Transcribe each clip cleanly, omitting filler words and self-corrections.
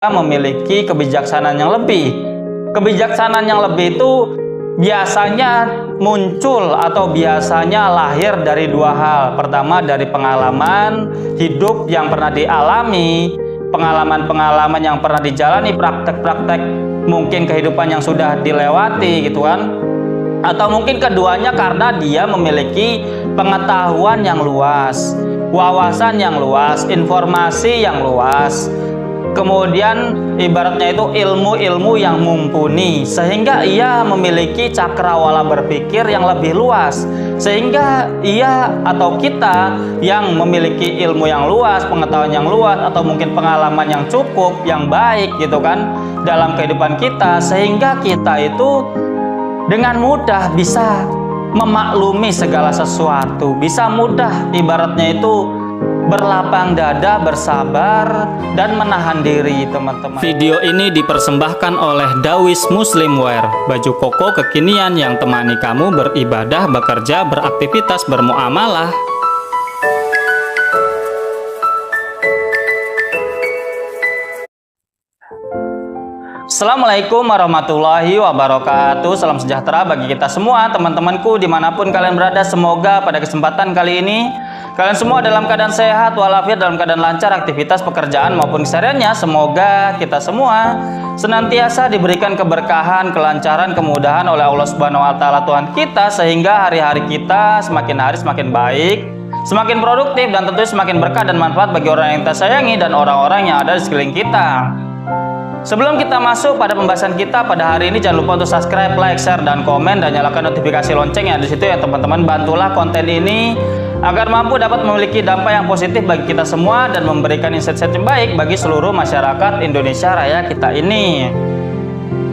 memiliki kebijaksanaan yang lebih. Kebijaksanaan yang lebih itu biasanya muncul atau biasanya lahir dari dua hal. Pertama, dari pengalaman hidup yang pernah dialami, pengalaman-pengalaman yang pernah dijalani, praktek-praktek mungkin kehidupan yang sudah dilewati gitu kan. Atau mungkin keduanya karena dia memiliki pengetahuan yang luas, wawasan yang luas, informasi yang luas. Kemudian ibaratnya itu ilmu-ilmu yang mumpuni, sehingga ia memiliki cakrawala berpikir yang lebih luas, sehingga ia atau kita yang memiliki ilmu yang luas, pengetahuan yang luas, atau mungkin pengalaman yang cukup, yang baik gitu kan dalam kehidupan kita, sehingga kita itu dengan mudah bisa memaklumi segala sesuatu, bisa mudah ibaratnya itu berlapang dada, bersabar, dan menahan diri, teman-teman. Video ini dipersembahkan oleh Dawis Muslimwear, baju koko kekinian yang temani kamu beribadah, bekerja, beraktivitas, bermuamalah. Assalamualaikum warahmatullahi wabarakatuh. Salam sejahtera bagi kita semua, teman-temanku dimanapun kalian berada. Semoga pada kesempatan kali ini kalian semua dalam keadaan sehat walafiat, dalam keadaan lancar aktivitas pekerjaan maupun kesehariannya. Semoga kita semua senantiasa diberikan keberkahan, kelancaran, kemudahan oleh Allah Subhanahu wa taala Tuhan kita, sehingga hari-hari kita semakin hari semakin baik, semakin produktif, dan tentu semakin berkah dan manfaat bagi orang yang kita sayangi dan orang-orang yang ada di sekeliling kita. Sebelum kita masuk pada pembahasan kita pada hari ini, jangan lupa untuk subscribe, like, share, dan komen, dan nyalakan notifikasi lonceng yang ada di situ ya teman-teman. Bantulah konten ini agar mampu dapat memiliki dampak yang positif bagi kita semua dan memberikan insight-insight yang baik bagi seluruh masyarakat Indonesia Raya kita ini.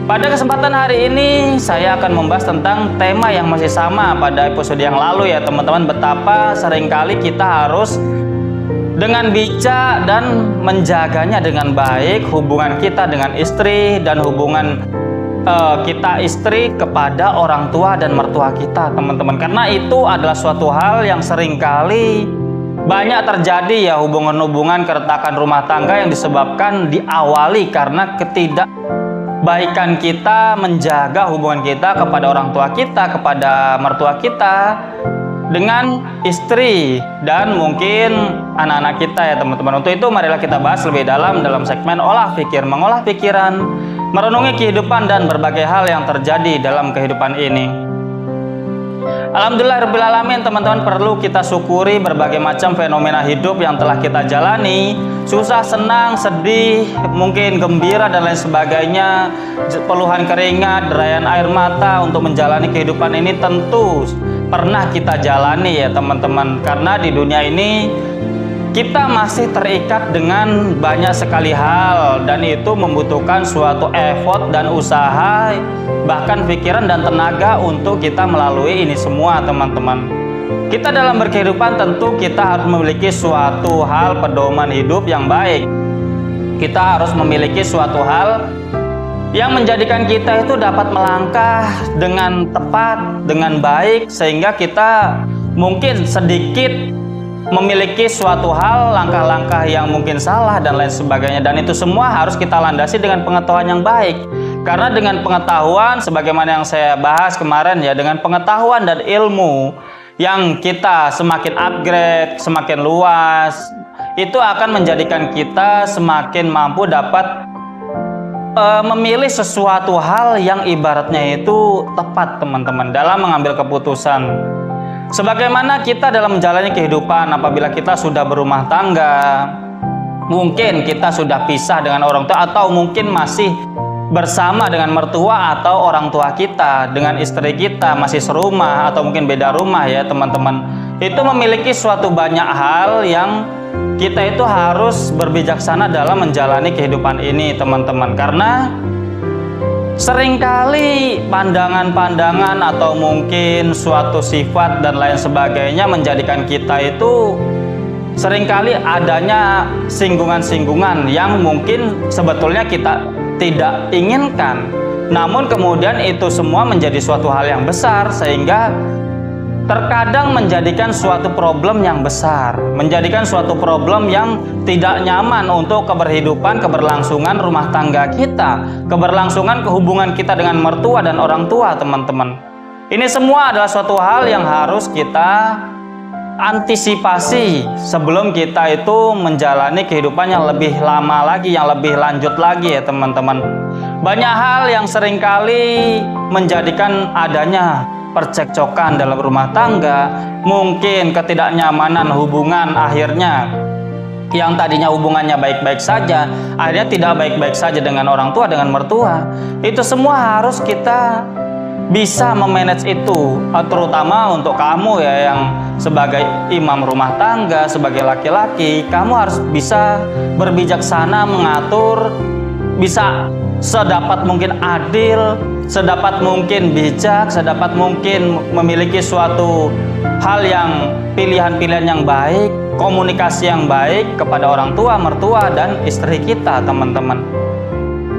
Pada kesempatan hari ini saya akan membahas tentang tema yang masih sama pada episode yang lalu ya teman-teman. Betapa seringkali kita harus dengan bijak dan menjaganya dengan baik hubungan kita dengan istri dan hubungan kita istri kepada orang tua dan mertua kita, teman-teman. Karena itu adalah suatu hal yang seringkali banyak terjadi ya, hubungan-hubungan keretakan rumah tangga yang disebabkan diawali karena ketidakbaikan kita menjaga hubungan kita kepada orang tua kita, kepada mertua kita, dengan istri dan mungkin anak-anak kita ya teman-teman. Untuk itu marilah kita bahas lebih dalam segmen olah pikir, mengolah pikiran, merenungi kehidupan dan berbagai hal yang terjadi dalam kehidupan ini. Alhamdulillahirrahmanirrahim, teman-teman. Perlu kita syukuri berbagai macam fenomena hidup yang telah kita jalani, susah, senang, sedih, mungkin gembira dan lain sebagainya, peluhan keringat, derayan air mata untuk menjalani kehidupan ini tentu pernah kita jalani ya teman-teman. Karena di dunia ini kita masih terikat dengan banyak sekali hal, dan itu membutuhkan suatu effort dan usaha, bahkan pikiran dan tenaga untuk kita melalui ini semua teman-teman. Kita dalam berkehidupan tentu kita harus memiliki suatu hal pedoman hidup yang baik. Kita harus memiliki suatu hal yang menjadikan kita itu dapat melangkah dengan tepat, dengan baik, sehingga kita mungkin sedikit memiliki suatu hal, langkah-langkah yang mungkin salah dan lain sebagainya. Dan itu semua harus kita landasi dengan pengetahuan yang baik. Karena dengan pengetahuan, sebagaimana yang saya bahas kemarin ya, dengan pengetahuan dan ilmu yang kita semakin upgrade, semakin luas, itu akan menjadikan kita semakin mampu dapat memilih sesuatu hal yang ibaratnya itu tepat teman-teman dalam mengambil keputusan. Sebagaimana kita dalam menjalani kehidupan, apabila kita sudah berumah tangga, mungkin kita sudah pisah dengan orang tua, atau mungkin masih bersama dengan mertua atau orang tua kita, dengan istri kita masih serumah atau mungkin beda rumah ya teman-teman. Itu memiliki suatu banyak hal yang kita itu harus berbijaksana dalam menjalani kehidupan ini teman-teman. Karena seringkali pandangan-pandangan atau mungkin suatu sifat dan lain sebagainya menjadikan kita itu seringkali adanya singgungan-singgungan yang mungkin sebetulnya kita tidak inginkan. Namun kemudian itu semua menjadi suatu hal yang besar, sehingga terkadang menjadikan suatu problem yang besar, menjadikan suatu problem yang tidak nyaman untuk keberhidupan, keberlangsungan rumah tangga kita, keberlangsungan hubungan kita dengan mertua dan orang tua, teman-teman. Ini semua adalah suatu hal yang harus kita antisipasi sebelum kita itu menjalani kehidupan yang lebih lama lagi, yang lebih lanjut lagi ya teman-teman. Banyak hal yang seringkali menjadikan adanya percekcokan dalam rumah tangga, mungkin ketidaknyamanan hubungan akhirnya yang tadinya hubungannya baik-baik saja, akhirnya tidak baik-baik saja dengan orang tua, dengan mertua. Itu semua harus kita bisa memanage itu, terutama untuk kamu ya yang sebagai imam rumah tangga, sebagai laki-laki, kamu harus bisa berbijaksana mengatur, bisa sedapat mungkin adil, sedapat mungkin bijak, sedapat mungkin memiliki suatu hal yang pilihan-pilihan yang baik, komunikasi yang baik kepada orang tua, mertua, dan istri kita, teman-teman.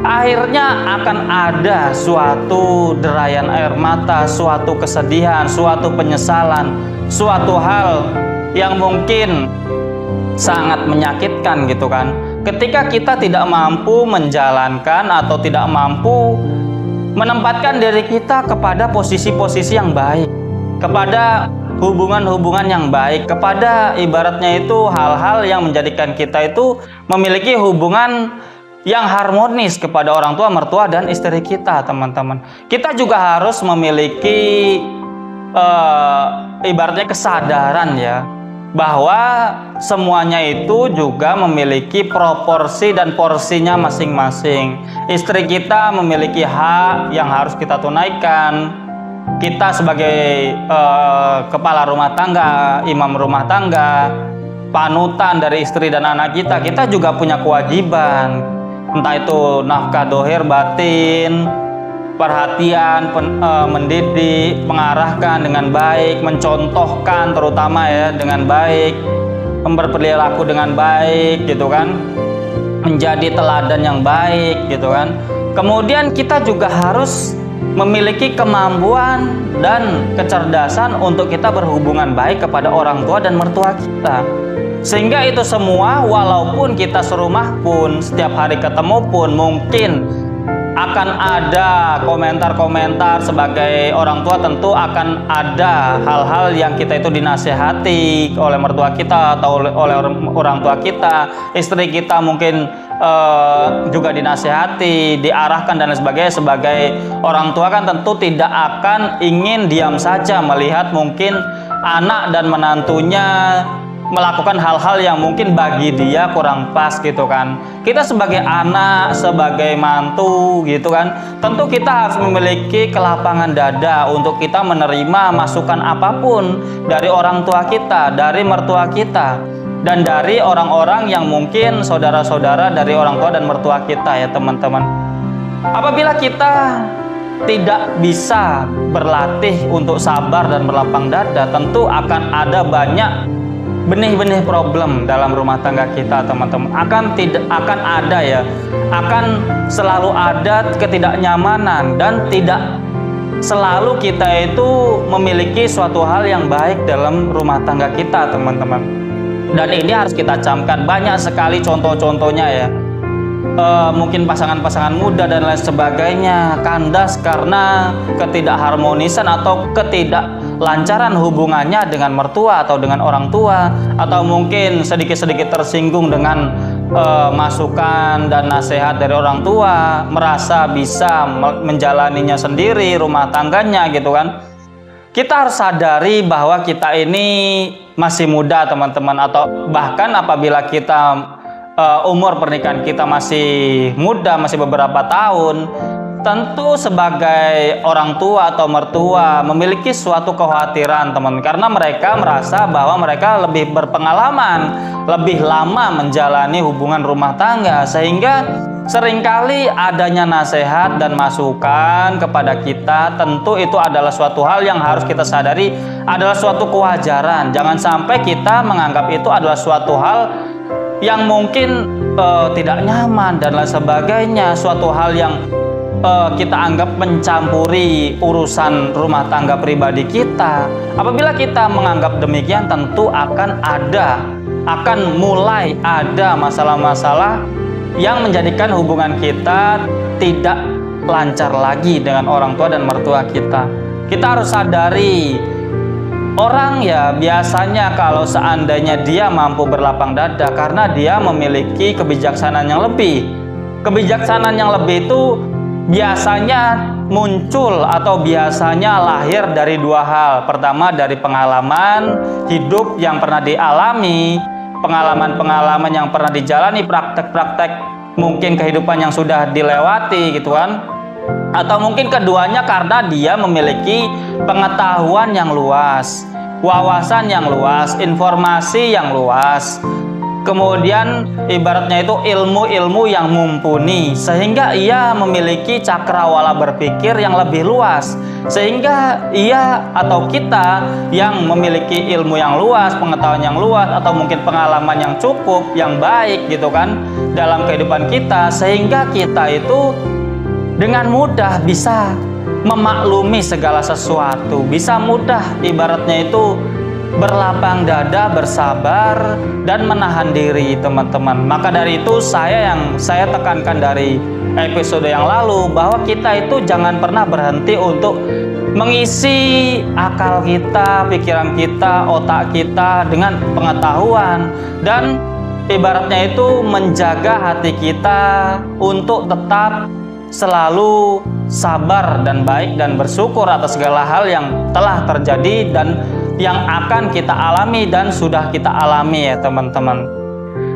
Akhirnya akan ada suatu derayan air mata, suatu kesedihan, suatu penyesalan, suatu hal yang mungkin sangat menyakitkan gitu kan. Ketika kita tidak mampu menjalankan atau tidak mampu menempatkan diri kita kepada posisi-posisi yang baik, kepada hubungan-hubungan yang baik, kepada ibaratnya itu hal-hal yang menjadikan kita itu memiliki hubungan yang harmonis kepada orang tua, mertua, dan istri kita, teman-teman. Kita juga harus memiliki ibaratnya kesadaran ya, bahwa semuanya itu juga memiliki proporsi dan porsinya masing-masing. Istri kita memiliki hak yang harus kita tunaikan. Kita sebagai kepala rumah tangga, imam rumah tangga, panutan dari istri dan anak kita, kita juga punya kewajiban, entah itu nafkah dohir batin, perhatian, mendidik, mengarahkan dengan baik, mencontohkan terutama ya dengan baik, berperilaku dengan baik gitu kan, menjadi teladan yang baik gitu kan. Kemudian kita juga harus memiliki kemampuan dan kecerdasan untuk kita berhubungan baik kepada orang tua dan mertua kita. Sehingga itu semua, walaupun kita serumah pun, setiap hari ketemu pun, mungkin akan ada komentar-komentar. Sebagai orang tua tentu akan ada hal-hal yang kita itu dinasehati oleh mertua kita atau oleh orang tua kita. Istri kita mungkin juga dinasehati, diarahkan dan lain sebagainya. Sebagai orang tua kan tentu tidak akan ingin diam saja melihat mungkin anak dan menantunya melakukan hal-hal yang mungkin bagi dia kurang pas gitu kan. Kita sebagai anak, sebagai mantu gitu kan, tentu kita harus memiliki kelapangan dada untuk kita menerima masukan apapun dari orang tua kita, dari mertua kita, dan dari orang-orang yang mungkin saudara-saudara dari orang tua dan mertua kita ya teman-teman. Apabila kita tidak bisa berlatih untuk sabar dan berlapang dada, tentu akan ada banyak benih-benih problem dalam rumah tangga kita, teman-teman. Akan ada ya, akan selalu ada ketidaknyamanan dan tidak selalu kita itu memiliki suatu hal yang baik dalam rumah tangga kita, teman-teman. Dan ini harus kita camkan. Banyak sekali contoh-contohnya ya. Mungkin pasangan-pasangan muda dan lain sebagainya kandas karena ketidakharmonisan atau ketidaklancaran hubungannya dengan mertua atau dengan orang tua, atau mungkin sedikit-sedikit tersinggung dengan masukan dan nasihat dari orang tua, merasa bisa menjalaninya sendiri rumah tangganya gitu kan. Kita harus sadari bahwa kita ini masih muda, teman-teman, atau bahkan apabila kita umur pernikahan kita masih muda, masih beberapa tahun, tentu sebagai orang tua atau mertua memiliki suatu kekhawatiran, teman, karena mereka merasa bahwa mereka lebih berpengalaman, lebih lama menjalani hubungan rumah tangga, sehingga seringkali adanya nasihat dan masukan kepada kita, tentu itu adalah suatu hal yang harus kita sadari adalah suatu kewajaran. Jangan sampai kita menganggap itu adalah suatu hal yang mungkin tidak nyaman dan lain sebagainya, suatu hal yang kita anggap mencampuri urusan rumah tangga pribadi kita. Apabila kita menganggap demikian, tentu akan mulai ada masalah-masalah yang menjadikan hubungan kita tidak lancar lagi dengan orang tua dan mertua kita. Kita harus sadari, orang ya biasanya kalau seandainya dia mampu berlapang dada karena dia memiliki kebijaksanaan yang lebih. Kebijaksanaan yang lebih itu biasanya muncul atau biasanya lahir dari dua hal. Pertama, dari pengalaman hidup yang pernah dialami, pengalaman-pengalaman yang pernah dijalani, praktek-praktek mungkin kehidupan yang sudah dilewati gitu kan. Atau mungkin keduanya karena dia memiliki pengetahuan yang luas, wawasan yang luas, informasi yang luas, kemudian ibaratnya itu ilmu-ilmu yang mumpuni, sehingga ia memiliki cakrawala berpikir yang lebih luas, sehingga ia atau kita yang memiliki ilmu yang luas, pengetahuan yang luas, atau mungkin pengalaman yang cukup, yang baik gitu kan dalam kehidupan kita, sehingga kita itu dengan mudah bisa memaklumi segala sesuatu, bisa mudah ibaratnya itu berlapang dada, bersabar, dan menahan diri, teman-teman. Maka dari itu saya tekankan dari episode yang lalu, bahwa kita itu jangan pernah berhenti untuk mengisi akal kita, pikiran kita, otak kita dengan pengetahuan, dan ibaratnya itu menjaga hati kita untuk tetap selalu sabar dan baik dan bersyukur atas segala hal yang telah terjadi dan yang akan kita alami dan sudah kita alami ya teman-teman.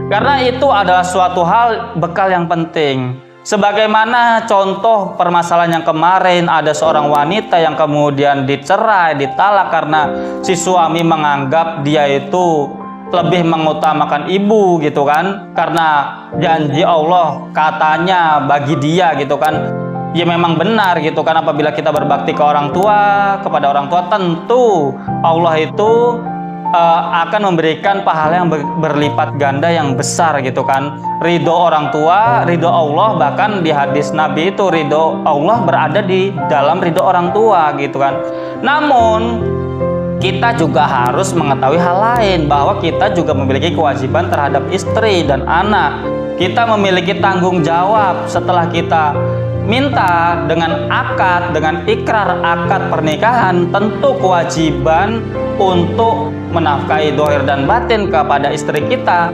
Karena itu adalah suatu hal bekal yang penting. Sebagaimana contoh permasalahan yang kemarin, ada seorang wanita yang kemudian dicerai, ditalak karena si suami menganggap dia itu lebih mengutamakan ibu gitu kan, karena janji Allah katanya bagi dia gitu kan. Ya memang benar gitu kan, apabila kita berbakti ke orang tua, kepada orang tua, tentu Allah itu akan memberikan pahala yang berlipat ganda yang besar gitu kan. Ridho orang tua, ridho Allah, bahkan di hadis Nabi itu ridho Allah berada di dalam ridho orang tua gitu kan. Namun kita juga harus mengetahui hal lain, bahwa kita juga memiliki kewajiban terhadap istri dan anak. Kita memiliki tanggung jawab setelah kita minta dengan akad, dengan ikrar akad pernikahan, tentu kewajiban untuk menafkahi zahir dan batin kepada istri kita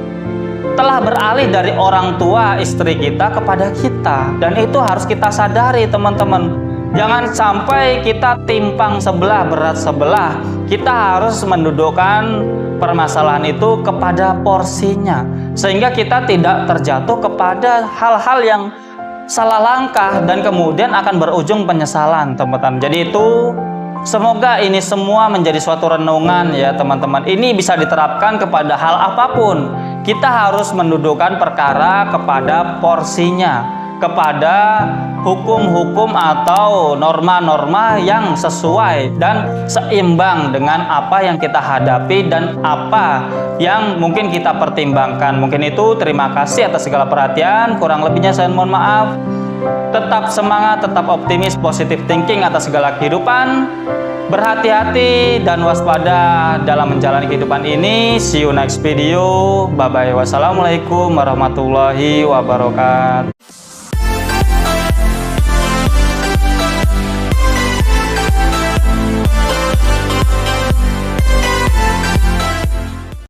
telah beralih dari orang tua istri kita kepada kita, dan itu harus kita sadari teman-teman. Jangan sampai kita timpang sebelah, berat sebelah. Kita harus mendudukkan permasalahan itu kepada porsinya, sehingga kita tidak terjatuh kepada hal-hal yang salah langkah dan kemudian akan berujung penyesalan, teman-teman. Jadi itu semoga ini semua menjadi suatu renungan ya teman-teman. Ini bisa diterapkan kepada hal apapun. Kita harus mendudukkan perkara kepada porsinya, kepada hukum-hukum atau norma-norma yang sesuai dan seimbang dengan apa yang kita hadapi dan apa yang mungkin kita pertimbangkan. Mungkin itu, terima kasih atas segala perhatian. Kurang lebihnya saya mohon maaf. Tetap semangat, tetap optimis, positive thinking atas segala kehidupan. Berhati-hati dan waspada dalam menjalani kehidupan ini. See you next video. Bye bye. Wassalamualaikum warahmatullahi wabarakatuh.